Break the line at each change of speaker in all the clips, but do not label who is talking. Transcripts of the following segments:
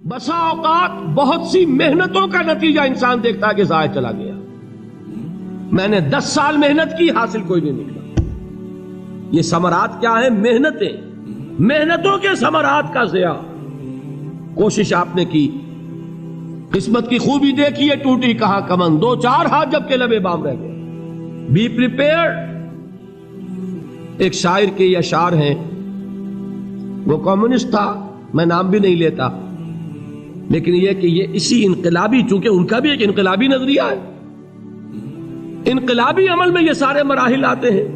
بسا اوقات بہت سی محنتوں کا نتیجہ انسان دیکھتا ہے کہ ضائع چلا گیا. میں نے 10 سال محنت کی، حاصل کوئی نہیں نکلا. یہ ثمرات کیا ہیں؟ محنتیں، محنتوں کے ثمرات کا ضیاع. کوشش آپ نے کی، قسمت کی خوبی دیکھی ہے، ٹوٹی کہاں کمن، 2-4 ہاتھ جب کے لبے بام رہ گئے. Be prepared. ایک شاعر کے یہ اشعار ہیں، وہ کمیونسٹ تھا، میں نام بھی نہیں لیتا، لیکن یہ کہ یہ اسی انقلابی، چونکہ ان کا بھی ایک انقلابی نظریہ ہے، انقلابی عمل میں یہ سارے مراحل آتے ہیں.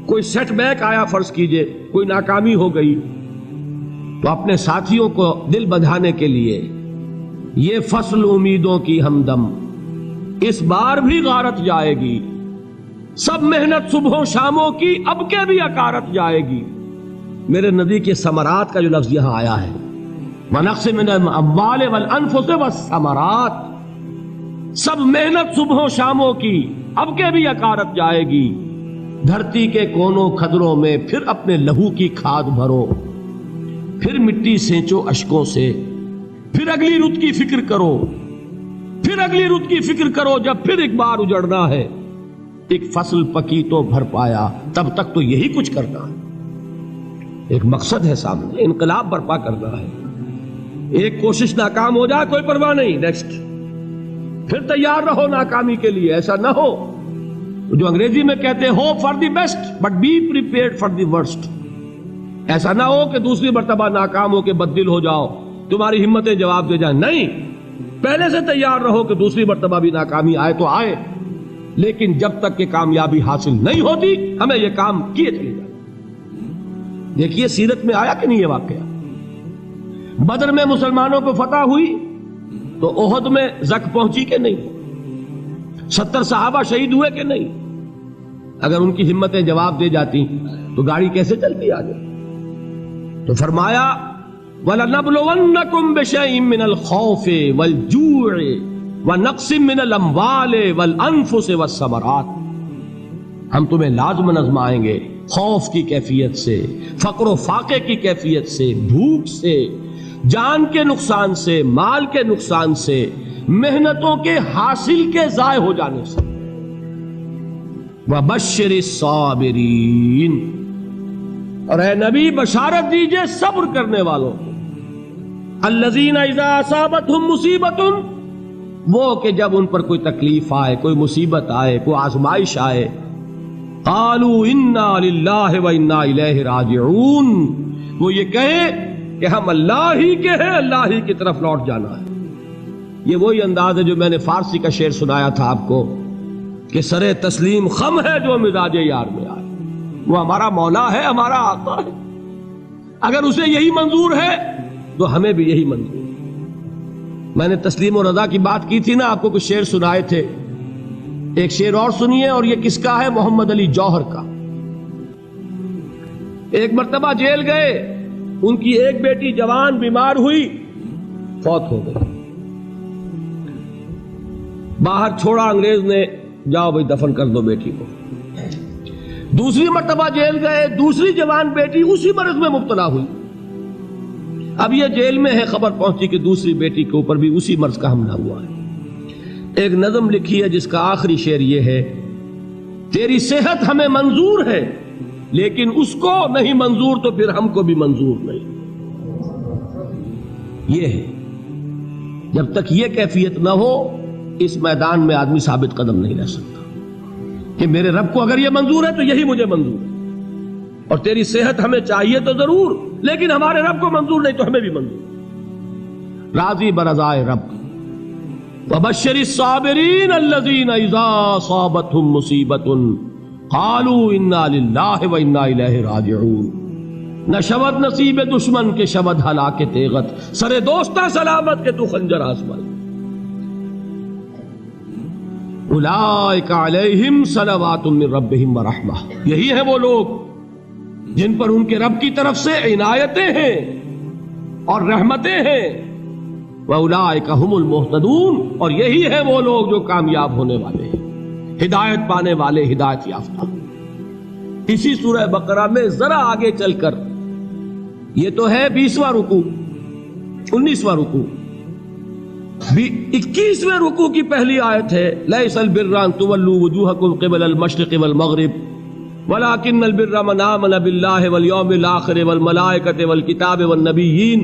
کوئی سیٹ بیک آیا، فرض کیجئے کوئی ناکامی ہو گئی، تو اپنے ساتھیوں کو دل بندھانے کے لیے یہ فصل امیدوں کی ہمدم اس بار بھی غارت جائے گی، سب محنت صبحوں شاموں کی اب کے بھی اکارت جائے گی. میرے نبی کے ثمرات کا جو لفظ یہاں آیا ہے، وَنَقْصٍ مِّنَ الْأَمْوَالِ وَالْأَنفُسِ وَالثَّمَرَاتِ، سب محنت صبحوں شاموں کی اب کے بھی اکارت جائے گی. دھرتی کے کونوں کھدروں میں پھر اپنے لہو کی کھاد بھرو، پھر مٹی سینچو اشکوں سے، پھر اگلی رت کی فکر کرو، پھر اگلی رت کی فکر کرو، جب پھر ایک بار اجڑنا ہے. ایک فصل پکی تو بھر پایا، تب تک تو یہی کچھ کرنا ہے. ایک مقصد ہے سامنے، انقلاب برپا کرنا ہے. ایک کوشش ناکام ہو جائے کوئی پرواہ نہیں، نیکسٹ. پھر تیار رہو ناکامی کے لیے. ایسا نہ ہو جو انگریزی میں کہتے ہیں hope for the best but be prepared for the worst. ایسا نہ ہو کہ دوسری مرتبہ ناکام ہو کے بددل ہو جاؤ، تمہاری ہمتیں جواب دے جائیں. نہیں، پہلے سے تیار رہو کہ دوسری مرتبہ بھی ناکامی آئے تو آئے، لیکن جب تک کہ کامیابی حاصل نہیں ہوتی ہمیں یہ کام کیے چلے جائیں. دیکھیے سیرت میں آیا کہ نہیں یہ واقعہ. بدر میں مسلمانوں کو فتح ہوئی تو احد میں زک پہنچی کہ نہیں؟ 70 صحابہ شہید ہوئے کہ نہیں؟ اگر ان کی ہمتیں جواب دے جاتی تو گاڑی کیسے چلتی آگے؟ تو فرمایا وَلَنَبْلُوَنَّكُمْ بِشَيْءٍ مِّنَ الْخَوْفِ وَالْجُوعِ وَنَقْصٍ مِّنَ الْأَمْوَالِ وَالْأَنفُسِ وَالثَّمَرَاتِ. ہم تمہیں لازم آزمائیں گے، خوف کی کیفیت سے، فقر و فاقے کی کیفیت سے، بھوک سے، جان کے نقصان سے، مال کے نقصان سے، محنتوں کے حاصل کے ضائع ہو جانے سے. وَبَشِّرِ الصَّابِرِينَ، اور اے نبی بشارت دیجئے صبر کرنے والوں کو. الَّذِينَ إِذَا أَصَابَتْهُمْ مُصِيبَةٌ، وہ کہ جب ان پر کوئی تکلیف آئے، کوئی مصیبت آئے، کوئی آزمائش آئے، قالوا انا للہ وانا الیہ راجعون، وہ یہ کہیں کہ ہم اللہ ہی کے ہیں، اللہ ہی کی طرف لوٹ جانا ہے. یہ وہی انداز ہے جو میں نے فارسی کا شعر سنایا تھا آپ کو کہ سرے تسلیم خم ہے جو مزاج یار میں آئے. وہ ہمارا مولا ہے، ہمارا آقا ہے، اگر اسے یہی منظور ہے تو ہمیں بھی یہی منظور ہے. میں نے تسلیم و رضا کی بات کی تھی نا، آپ کو کچھ شعر سنائے تھے. ایک شعر اور سنیے، اور یہ کس کا ہے؟ محمد علی جوہر کا. ایک مرتبہ جیل گئے، ان کی ایک بیٹی جوان بیمار ہوئی، فوت ہو گئی. باہر چھوڑا انگریز نے، جاؤ بھائی دفن کر دو بیٹی کو. دوسری مرتبہ جیل گئے، دوسری جوان بیٹی اسی مرض میں مبتلا ہوئی. اب یہ جیل میں ہے، خبر پہنچی کہ دوسری بیٹی کے اوپر بھی اسی مرض کا حملہ ہوا ہے. ایک نظم لکھی ہے جس کا آخری شعر یہ ہے، تیری صحت ہمیں منظور ہے لیکن اس کو نہیں منظور تو پھر ہم کو بھی منظور نہیں. یہ ہے، جب تک یہ کیفیت نہ ہو اس میدان میں آدمی ثابت قدم نہیں رہ سکتا کہ میرے رب کو اگر یہ منظور ہے تو یہی مجھے منظور ہے، اور تیری صحت ہمیں چاہیے تو ضرور، لیکن ہمارے رب کو منظور نہیں تو ہمیں بھی منظور. راضی برضائے رب. وَبَشِّرِ الصَّابِرِينَ الَّذِينَ إِذَا أَصَابَتْهُمْ مُصِيبَةٌ قَالُوا إِنَّا لِلَّهِ وَإِنَّا إِلَيْهِ رَاجِعُونَ. نہ شود نصیب دشمن کے شود ہلاک تیغت، سر دوستہ سلامت کے تو خنجر آزمائے. اولئک علیہم صلوات من ربہم ورحمہ، یہی ہے وہ لوگ جن پر ان کے رب کی طرف سے عنایتیں ہیں اور رحمتیں ہیں. وَأُولَٰئِكَ هُمُ الْمُهْتَدُونَ، اور یہی ہے وہ لوگ جو کامیاب ہونے والے ہیں، ہدایت پانے والے، ہدایت یافتہ. اسی سورہ بقرہ میں ذرا آگے چل کر، یہ تو ہے 20واں رکوع، 19واں رکوع 21ویں رکوع کی پہلی آیت ہے لیس البر ان تولوا وجوہکم قبل المشرق والمغرب ولكن البر من آمن بالله واليوم الآخر والملائكة والكتاب والنبيين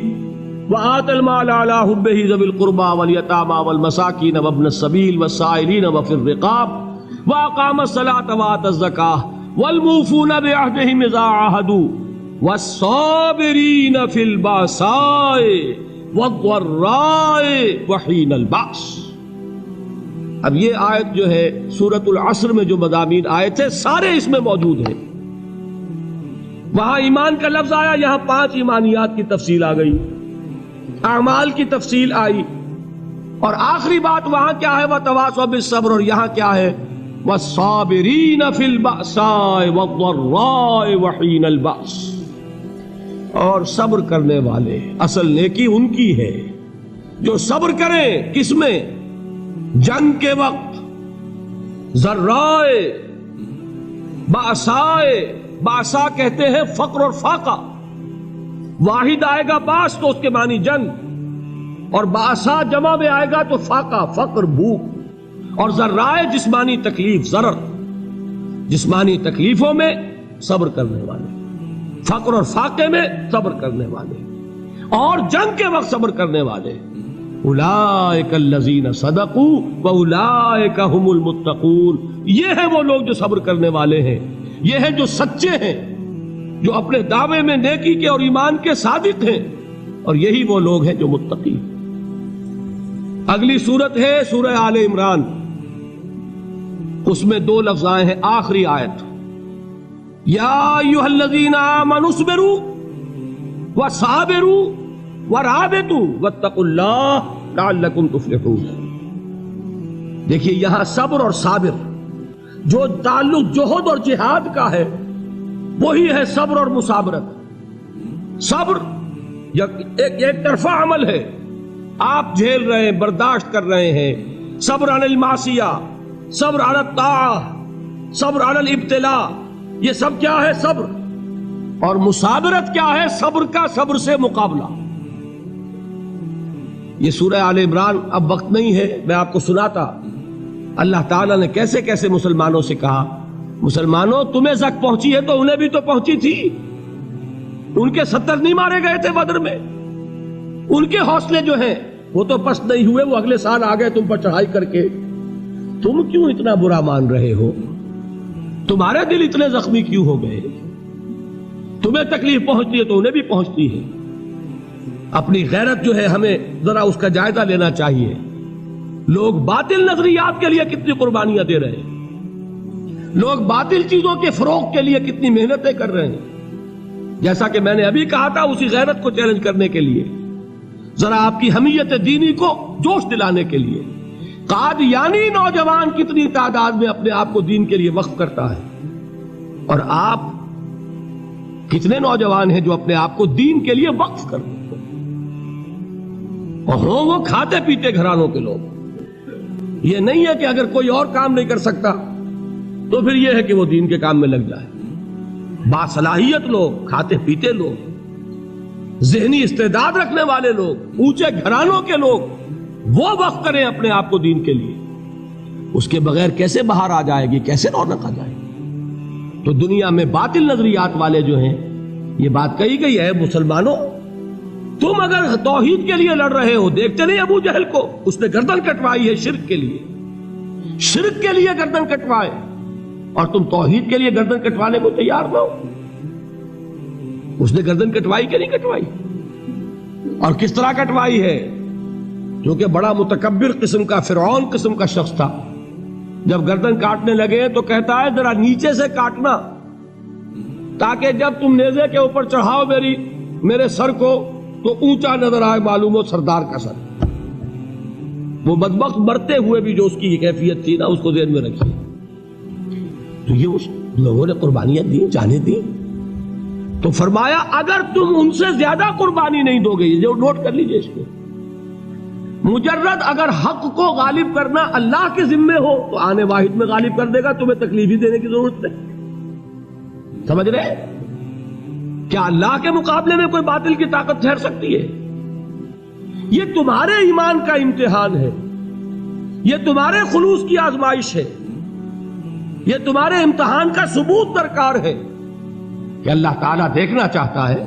وآتى المال على حبه ذوي القربى واليتامى والمساكين وابن السبيل والسائلين وفي الرقاب وأقام الصلاة وآتى الزكاة والموفون بعهدهم إذا عاهدوا والصابرين في البأساء والضراء وحين البأس۔ اب یہ آیت جو ہے سورۃ العصر میں جو مضامین آئے تھے سارے اس میں موجود ہیں۔ وہاں ایمان کا لفظ آیا، یہاں 5 ایمانیات کی تفصیل آ گئی، اعمال کی تفصیل آئی، اور آخری بات وہاں کیا ہے وتواصوا بالصبر، اور یہاں کیا ہے والصابرین فی البأساء والضراء وحین البأس، اور صبر کرنے والے، اصل نیکی ان کی ہے جو صبر کریں، کس میں؟ جنگ کے وقت، ذرائے، باسائے، باسا کہتے ہیں فقر اور فاقہ، واحد آئے گا باس تو اس کے معنی جنگ، اور باسا جمع میں آئے گا تو فاقہ، فقر، بھوک، اور ذرائے جسمانی تکلیف، ضرر، جسمانی تکلیفوں میں صبر کرنے والے، فقر اور فاقے میں صبر کرنے والے، اور جنگ کے وقت صبر کرنے والے، اولئک الذین صدقوا واولئک هم المتقون، یہ ہیں وہ لوگ جو صبر کرنے والے ہیں، یہ ہیں جو سچے ہیں، جو اپنے دعوے میں نیکی کے اور ایمان کے صادق ہیں، اور یہی وہ لوگ ہیں جو متقی۔ اگلی سورت ہے سورہ آل عمران، اس میں 2 لفظ آئے ہیں، آخری آیت یا ایھا الذین آمنوا اصبروا وصابروا ورابطوا واتقوا اللہ لعلکم تفلحون۔ دیکھیے یہاں صبر اور صابر جو تعلق جوہد اور جہاد کا ہے وہی ہے صبر اور مصابرت۔ صبر ایک طرفہ عمل ہے، آپ جھیل رہے ہیں، برداشت کر رہے ہیں، صبر علی المعصیہ، صبر علی الطاعہ، صبر علی الابتلاء، یہ سب کیا ہے؟ صبر۔ اور مصابرت کیا ہے؟ صبر کا صبر سے مقابلہ۔ یہ سورہ آل عمران، اب وقت نہیں ہے میں آپ کو سناتا اللہ تعالیٰ نے کیسے کیسے مسلمانوں سے کہا، مسلمانوں تمہیں زک پہنچی ہے تو انہیں بھی تو پہنچی تھی، ان کے 70 نہیں مارے گئے تھے بدر میں، ان کے حوصلے جو ہیں وہ تو پست نہیں ہوئے، وہ اگلے سال آ گئے تم پر چڑھائی کر کے، تم کیوں اتنا برا مان رہے ہو؟ تمہارے دل اتنے زخمی کیوں ہو گئے؟ تمہیں تکلیف پہنچتی ہے تو انہیں بھی پہنچتی ہے۔ اپنی غیرت جو ہے ہمیں ذرا اس کا جائزہ لینا چاہیے۔ لوگ باطل نظریات کے لیے کتنی قربانیاں دے رہے ہیں، لوگ باطل چیزوں کے فروغ کے لیے کتنی محنتیں کر رہے ہیں۔ جیسا کہ میں نے ابھی کہا تھا، اسی غیرت کو چیلنج کرنے کے لیے، ذرا آپ کی حمیت دینی کو جوش دلانے کے لیے، قادیانی نوجوان کتنی تعداد میں اپنے آپ کو دین کے لیے وقف کرتا ہے، اور آپ کتنے نوجوان ہیں جو اپنے آپ کو دین کے لیے وقف کرتے ہیں، اور ہوں وہ کھاتے پیتے گھرانوں کے لوگ۔ یہ نہیں ہے کہ اگر کوئی اور کام نہیں کر سکتا تو پھر یہ ہے کہ وہ دین کے کام میں لگ جائے۔ باصلاحیت لوگ، کھاتے پیتے لوگ، ذہنی استعداد رکھنے والے لوگ، اونچے گھرانوں کے لوگ، وہ وقف کریں اپنے آپ کو دین کے لیے۔ اس کے بغیر کیسے باہر آ جائے گی، کیسے رونق آ جائے گی؟ تو دنیا میں باطل نظریات والے جو ہیں، یہ بات کہی گئی ہے، مسلمانوں تم اگر توحید کے لیے لڑ رہے ہو، دیکھتے نہیں ابو جہل کو، اس نے گردن کٹوائی ہے شرک کے لیے، شرک کے لیے گردن کٹوائے، اور تم توحید کے لیے گردن کٹوانے کو تیار نہ ہو۔ اس نے گردن کٹوائی کہ نہیں کٹوائی؟ اور کس طرح کٹوائی ہے؟ کیونکہ بڑا متکبر قسم کا، فرعون قسم کا شخص تھا، جب گردن کاٹنے لگے تو کہتا ہے ذرا نیچے سے کاٹنا، تاکہ جب تم نیزے کے اوپر چڑھاؤ میرے سر کو تو اونچا نظر آئے، معلوم ہو سردار کا سر۔ وہ بدبخت مرتے ہوئے بھی جو اس کی کیفیت تھی نا، اس کو ذہن میں رکھیے۔ تو یہ اس لوگوں نے قربانیاں دی، جانیں دی، تو فرمایا اگر تم ان سے زیادہ قربانی نہیں دو گے، یہ نوٹ کر لیجئے اس کو، مجرد اگر حق کو غالب کرنا اللہ کے ذمے ہو تو آنے واحد میں غالب کر دے گا، تمہیں تکلیف ہی دینے کی ضرورت نہیں۔ سمجھ رہے؟ کیا اللہ کے مقابلے میں کوئی باطل کی طاقت ٹھہر سکتی ہے؟ یہ تمہارے ایمان کا امتحان ہے، یہ تمہارے خلوص کی آزمائش ہے، یہ تمہارے امتحان کا ثبوت درکار ہے کہ اللہ تعالیٰ دیکھنا چاہتا ہے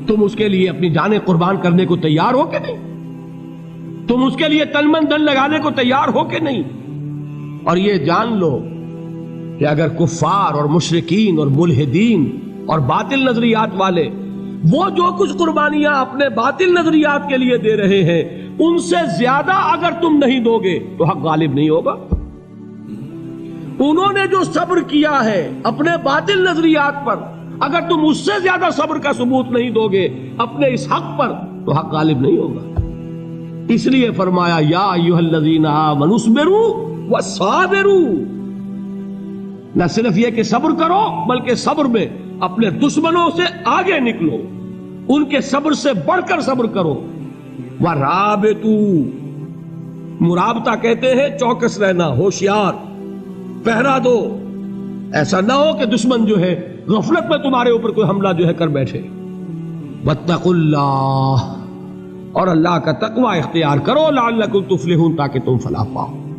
تم اس کے لیے اپنی جانیں قربان کرنے کو تیار ہو کہ نہیں، تم اس کے لیے تن من دھن لگانے کو تیار ہو کہ نہیں۔ اور یہ جان لو کہ اگر کفار اور مشرکین اور ملحدین اور باطل نظریات والے وہ جو کچھ قربانیاں اپنے باطل نظریات کے لیے دے رہے ہیں ان سے زیادہ اگر تم نہیں دو گے تو حق غالب نہیں ہوگا۔ انہوں نے جو صبر کیا ہے اپنے باطل نظریات پر، اگر تم اس سے زیادہ صبر کا ثبوت نہیں دو گے اپنے اس حق پر تو حق غالب نہیں ہوگا۔ اس لیے فرمایا یا ایھا الذین آمنوا اصبروا وصابروا، نہ صرف یہ کہ صبر کرو بلکہ صبر میں اپنے دشمنوں سے آگے نکلو، ان کے صبر سے بڑھ کر صبر کرو۔ وَرَابِطُوا، مرابطہ کہتے ہیں چوکس رہنا، ہوشیار، پہرا دو، ایسا نہ ہو کہ دشمن جو ہے غفلت میں تمہارے اوپر کوئی حملہ جو ہے کر بیٹھے۔ وَاتَّقُوا اللَّهَ، اور اللہ کا تقوی اختیار کرو، لعلکم تفلحون، تاکہ تم فلاح پاؤ۔